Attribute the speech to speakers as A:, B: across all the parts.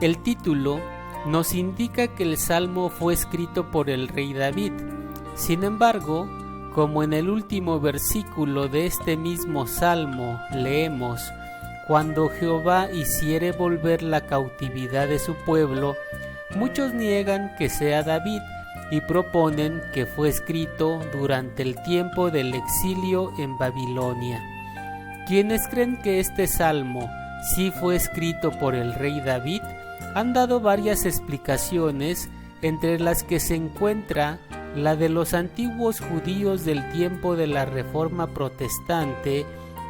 A: El título nos indica que el Salmo fue escrito por el rey David. Sin embargo, como en el último versículo de este mismo Salmo leemos: cuando Jehová hiciere volver la cautividad de su pueblo, muchos niegan que sea David y proponen que fue escrito durante el tiempo del exilio en Babilonia. Quienes creen que este salmo sí fue escrito por el rey David han dado varias explicaciones, entre las que se encuentra la de los antiguos judíos del tiempo de la Reforma Protestante,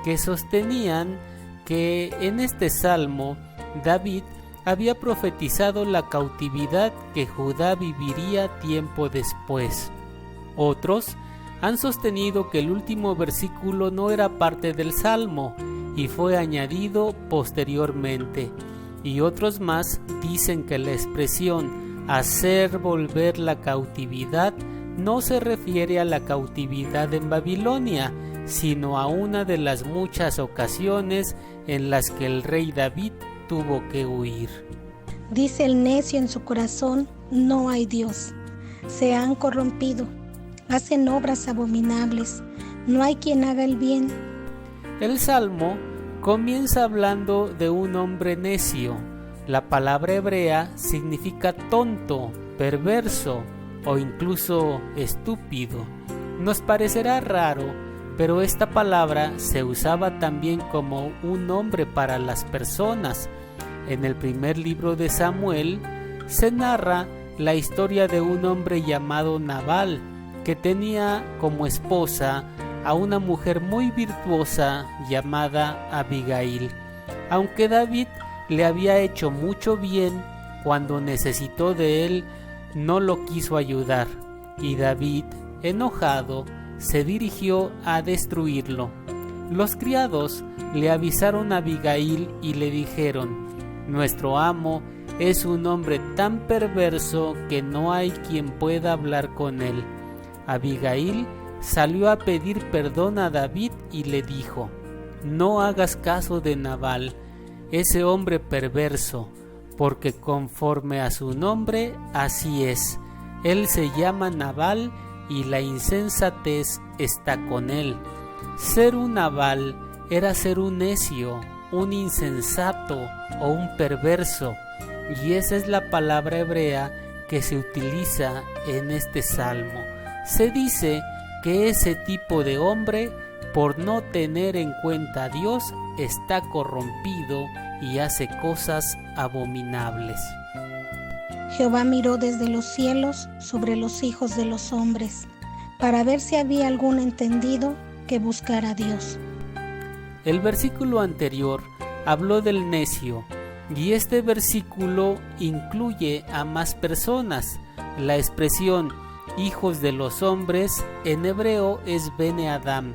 A: que sostenían que en este salmo David había profetizado la cautividad que Judá viviría tiempo después. Otros han sostenido que el último versículo no era parte del salmo y fue añadido posteriormente. Y otros más dicen que la expresión hacer volver la cautividad no se refiere a la cautividad en Babilonia, sino a una de las muchas ocasiones en las que el rey David tuvo que huir.
B: Dice el necio en su corazón: no hay Dios. Se han corrompido, hacen obras abominables, no hay quien haga el bien.
A: El salmo comienza hablando de un hombre necio. La palabra hebrea significa tonto, perverso o incluso estúpido. Nos parecerá raro, pero esta palabra se usaba también como un nombre para las personas. En el primer libro de Samuel se narra la historia de un hombre llamado Nabal, que tenía como esposa a una mujer muy virtuosa llamada Abigail. Aunque David le había hecho mucho bien, cuando necesitó de él no lo quiso ayudar, y David, enojado, se dirigió a destruirlo. Los criados le avisaron a Abigail y le dijeron: nuestro amo es un hombre tan perverso que no hay quien pueda hablar con él. Abigail salió a pedir perdón a David y le dijo: no hagas caso de Nabal, ese hombre perverso, porque conforme a su nombre así es. Él se llama Nabal y la insensatez está con él. Ser un Nabal era ser un necio, un insensato o un perverso, y esa es la palabra hebrea que se utiliza en este salmo. Se dice que ese tipo de hombre, por no tener en cuenta a Dios, está corrompido y hace cosas abominables.
B: Jehová miró desde los cielos sobre los hijos de los hombres, para ver si había algún entendido que buscara a Dios.
A: El versículo anterior habló del necio, y este versículo incluye a más personas. La expresión hijos de los hombres en hebreo es Bene Adam,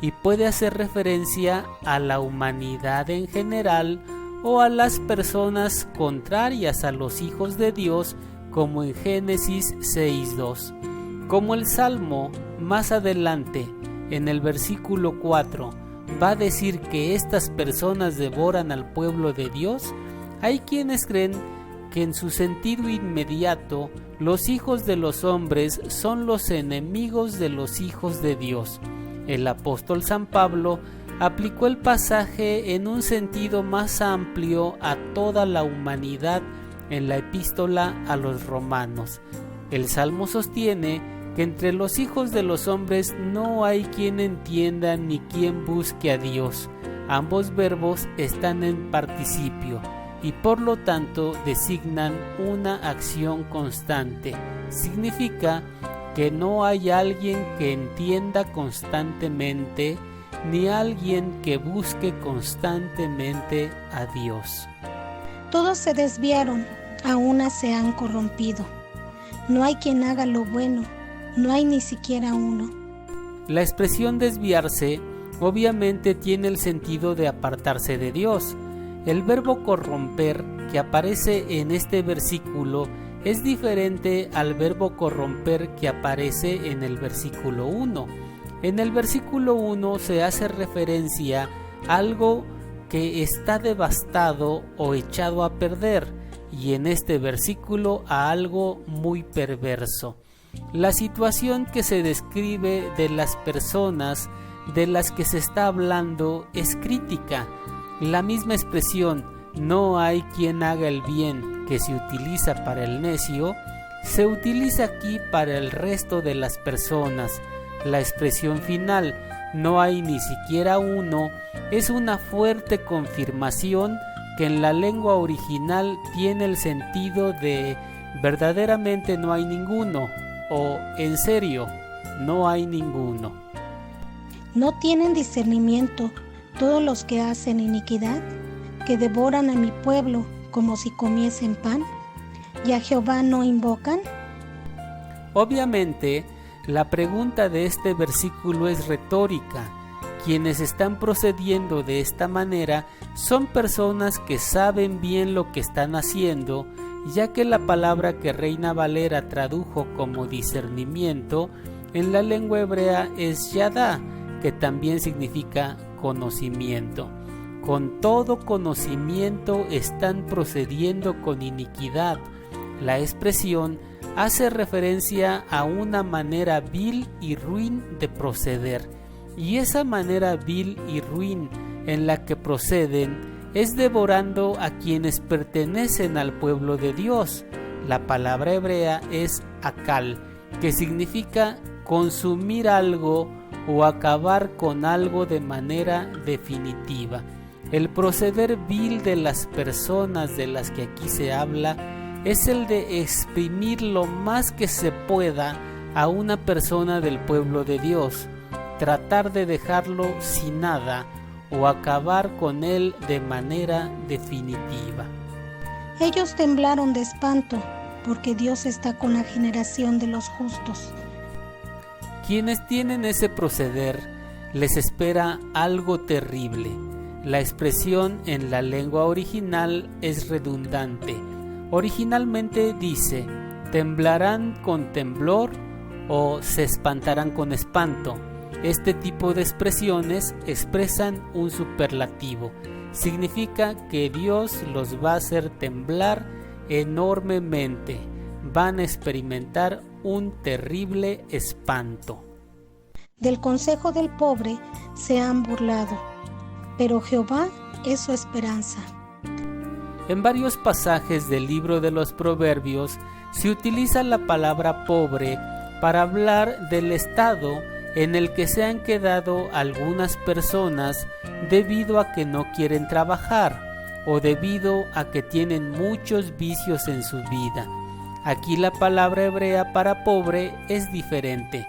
A: y puede hacer referencia a la humanidad en general o a las personas contrarias a los hijos de Dios, como en Génesis 6:2. Como el Salmo más adelante, en el versículo 4, va a decir que estas personas devoran al pueblo de Dios, hay quienes creen que en su sentido inmediato los hijos de los hombres son los enemigos de los hijos de Dios. El apóstol San Pablo aplicó el pasaje en un sentido más amplio a toda la humanidad en la epístola a los romanos. El Salmo sostiene que entre los hijos de los hombres no hay quien entienda ni quien busque a Dios. Ambos verbos están en participio y por lo tanto designan una acción constante. Significa que no hay alguien que entienda constantemente ni alguien que busque constantemente a Dios.
B: Todos se desviaron, a una se han corrompido. No hay quien haga lo bueno, no hay ni siquiera uno.
A: La expresión desviarse obviamente tiene el sentido de apartarse de Dios. El verbo corromper que aparece en este versículo es diferente al verbo corromper que aparece en el versículo 1. En el versículo 1 se hace referencia a algo que está devastado o echado a perder, y en este versículo a algo muy perverso. La situación que se describe de las personas de las que se está hablando es crítica. La misma expresión "no hay quien haga el bien" que se utiliza para el necio, se utiliza aquí para el resto de las personas. La expresión final "no hay ni siquiera uno" es una fuerte confirmación que en la lengua original tiene el sentido de verdaderamente no hay ninguno, o en serio, no hay ninguno.
B: ¿No tienen discernimiento todos los que hacen iniquidad, que devoran a mi pueblo como si comiesen pan? ¿Y a Jehová no invocan?
A: Obviamente, la pregunta de este versículo es retórica. Quienes están procediendo de esta manera son personas que saben bien lo que están haciendo, ya que la palabra que Reina Valera tradujo como discernimiento en la lengua hebrea es yadá, que también significa conocimiento. Con todo conocimiento están procediendo con iniquidad. La expresión hace referencia a una manera vil y ruin de proceder, y esa manera vil y ruin en la que proceden es devorando a quienes pertenecen al pueblo de Dios. La palabra hebrea es akal, que significa consumir algo o acabar con algo de manera definitiva. El proceder vil de las personas de las que aquí se habla es el de exprimir lo más que se pueda a una persona del pueblo de Dios, tratar de dejarlo sin nada o acabar con él de manera definitiva.
B: Ellos temblaron de espanto, porque Dios está con la generación de los justos.
A: Quienes tienen ese proceder les espera algo terrible. La expresión en la lengua original es redundante. Originalmente dice: temblarán con temblor o se espantarán con espanto. Este tipo de expresiones expresan un superlativo. Significa que Dios los va a hacer temblar enormemente. Van a experimentar un terrible espanto.
B: Del consejo del pobre se han burlado, pero Jehová es su esperanza.
A: En varios pasajes del libro de los Proverbios se utiliza la palabra pobre para hablar del estado en el que se han quedado algunas personas debido a que no quieren trabajar o debido a que tienen muchos vicios en su vida. Aquí la palabra hebrea para pobre es diferente.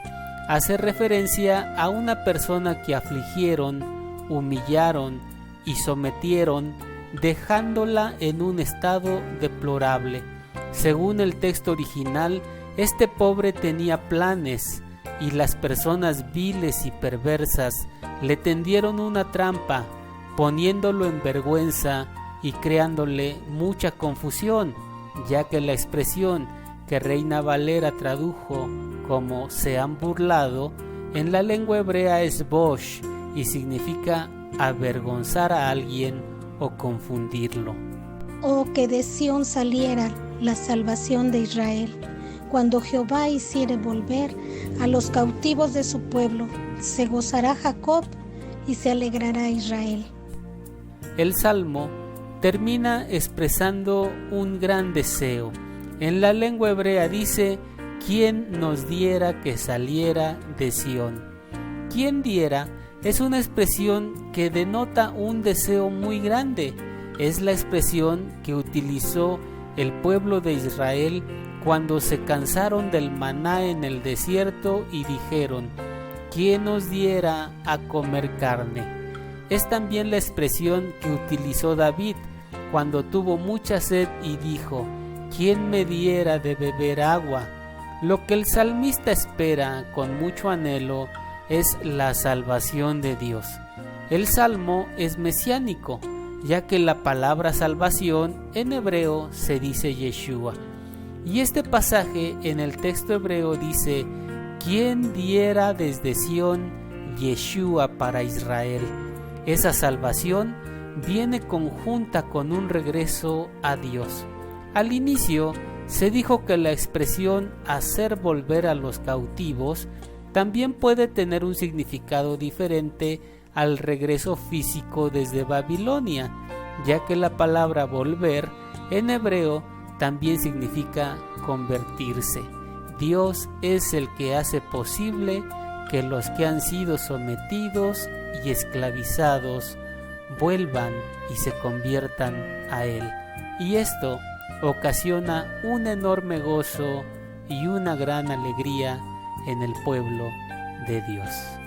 A: Hace referencia a una persona que afligieron, humillaron y sometieron, dejándola en un estado deplorable. Según el texto original, este pobre tenía planes, y las personas viles y perversas le tendieron una trampa, poniéndolo en vergüenza y creándole mucha confusión, ya que la expresión que Reina Valera tradujo como "se han burlado" en la lengua hebrea es bosh y significa avergonzar a alguien o confundirlo.
B: Oh, que de Sión saliera la salvación de Israel. Cuando Jehová hiciere volver a los cautivos de su pueblo, se gozará Jacob y se alegrará Israel.
A: El Salmo termina expresando un gran deseo. En la lengua hebrea dice: ¿quién nos diera que saliera de Sión? ¿Quién diera? Es una expresión que denota un deseo muy grande. Es la expresión que utilizó el pueblo de Israel cuando se cansaron del maná en el desierto y dijeron: ¿quién nos diera a comer carne? Es también la expresión que utilizó David cuando tuvo mucha sed y dijo: ¿quién me diera de beber agua? Lo que el salmista espera con mucho anhelo es la salvación de Dios. El salmo es mesiánico, ya que la palabra salvación en hebreo se dice Yeshua. Y este pasaje en el texto hebreo dice: ¿quién diera desde Sión Yeshua para Israel? Esa salvación viene conjunta con un regreso a Dios. Al inicio se dijo que la expresión hacer volver a los cautivos también puede tener un significado diferente al regreso físico desde Babilonia, ya que la palabra volver en hebreo también significa convertirse. Dios es el que hace posible que los que han sido sometidos y esclavizados vuelvan y se conviertan a Él. Y esto ocasiona un enorme gozo y una gran alegría en el pueblo de Dios.